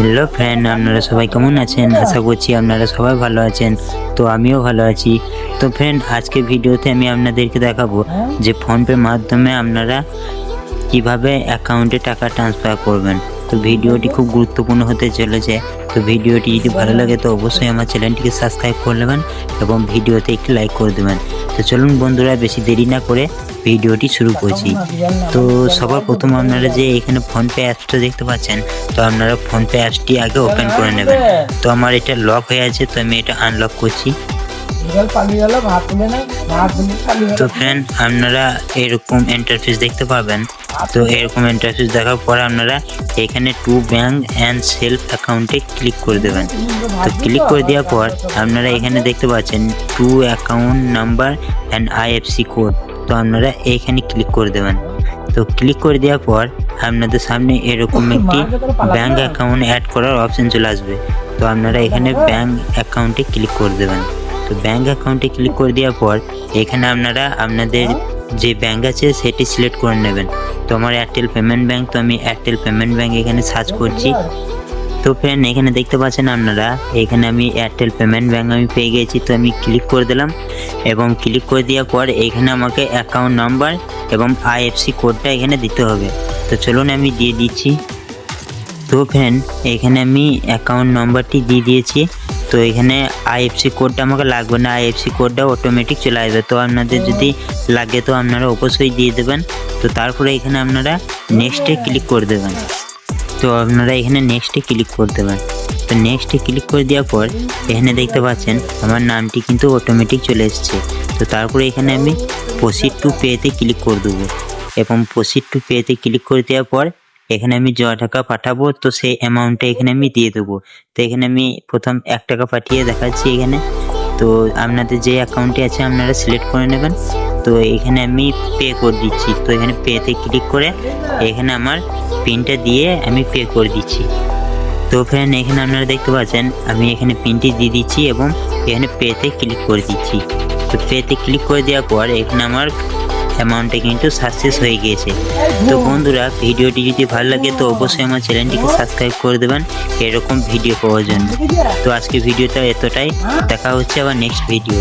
Hello friend, আপনারা সবাই কেমন আছেন? আশা করছি আপনারা সবাই ভালো আছেন। তো আমিও ভালো আছি। তো ফ্রেন্ড, আজকে ভিডিওতে আমি আপনাদেরকে দেখাবো যে ফোনপের মাধ্যমে আপনারা কিভাবে অ্যাকাউন্টে টাকা ট্রান্সফার করবেন। তো ভিডিওটি খুব গুরুত্বপূর্ণ হতে চলেছে। তো ভিডিওটি যদি ভালো লাগে তো অবশ্যই আমার চ্যানেলটিকে সাবস্ক্রাইব করে নেবেন এবং ভিডিওতে একটি লাইক করে দেবেন। তো চলুন বন্ধুরা, বেশি দেরি না করে ভিডিওটি শুরু করছি। তো সবার প্রথম আপনারা যে এখানে ফোনপে অ্যাপসটা দেখতে পাচ্ছেন, তো আপনারা ফোনপে অ্যাপসটি আগে ওপেন করে নেবেন। তো আমার এটা লক হয়ে আছে, তো আমি এটা আনলক করছি। তো ফ্রেন্ড, আপনারা এরকম ইন্টারফেস দেখতে পাবেন। তো এরকম ইন্টারফেস দেখার পর আপনারা এখানে টু ব্যাংক অ্যান্ড সেলফ অ্যাকাউন্টে ক্লিক করে দেবেন। তো ক্লিক করে দেওয়ার পর আপনারা এখানে দেখতে পাচ্ছেন two account number and IFC code. তো আপনারা এইখানে ক্লিক করে দেবেন। তো ক্লিক করে দেওয়ার পর আপনাদের সামনে এরকম একটি ব্যাংক অ্যাকাউন্ট অ্যাড করার অপশন চলে আসবে। তো আপনারা এখানে ব্যাংক অ্যাকাউন্টে ক্লিক করে দেবেন। তো ব্যাংক অ্যাকাউন্টে ক্লিক করে দেওয়ার পর এখানে আপনারা আপনাদের যে ব্যাংক আছে সেটি সিলেক্ট করে নেবেন। তো আমার এয়ারটেল পেমেন্ট ব্যাংক, তো আমি এয়ারটেল পেমেন্ট ব্যাংক এখানে সার্চ করছি। তো ফ্রেন্ড, এখানে দেখতে পাচ্ছেন আপনারা, এখানে আমি এয়ারটেল পেমেন্ট ব্যাংক আমি পেয়ে গেছি। তো আমি ক্লিক করে দিলাম এবং ক্লিক করে দেওয়ার পর এখানে আমাকে অ্যাকাউন্ট নাম্বার এবং আইএফসি কোডটা এখানে দিতে হবে। তো চলুন আমি দিয়ে দিচ্ছি। তো ফ্রেন্ড, এখানে আমি অ্যাকাউন্ট নাম্বারটি দিয়ে দিয়েছি। তো এখানে আইএফসি কোডটা আমাকে লাগবে না, আইএফসি কোডটা অটোমেটিক চলে আসবে। তো আপনাদের যদি লাগে তো আপনারা অবশ্যই দিয়ে দেবেন। তো তারপরে এখানে আপনারা নেক্সটে ক্লিক করে দেবেন। তো আপনারা এখানে নেক্সটে ক্লিক করে দেবেন। তো নেক্সটে ক্লিক করে দেওয়ার পর এখানে দেখতে পাচ্ছেন আমার নামটি কিন্তু অটোমেটিক চলে এসেছে। তো তারপরে এখানে আমি প্রসিড টু পেতে ক্লিক করে দেবো এবং প্রসিড টু পেতে ক্লিক করে দেওয়ার পর এখানে আমি য টাকা পাঠাবো তো সেই অ্যামাউন্টটা এখানে আমি দিয়ে দেবো। তো এখানে আমি প্রথম 1 টাকা পাঠিয়ে দেখাচ্ছি এখানে। তো আপনাদের যে অ্যাকাউন্টে আছে আপনারা সিলেক্ট করে নেবেন। তো এখানে আমি পে করে দিচ্ছি। তো এখানে পেতে ক্লিক করে এখানে আমার পিনটা দিয়ে আমি পে করে দিচ্ছি। তো ফ্রেন্ড, এখানে আপনারা দেখতে পাচ্ছেন আমি এখানে পিনটি দিয়ে দিচ্ছি এবং এখানে পেতে ক্লিক করে দিচ্ছি। তো পেতে ক্লিক করে দেওয়ার পর এখানে আমার অ্যামাউন্টটা কিন্তু সাকসেস হয়ে গিয়েছে। তো বন্ধুরা, ভিডিওটি যদি ভালো লাগে তো অবশ্যই আমার চ্যানেলটিকে সাবস্ক্রাইব করে দেবেন এরকম ভিডিও পাওয়ার জন্য। তো আজকে ভিডিওটা এতটাই, দেখা হচ্ছে আবার নেক্সট ভিডিও।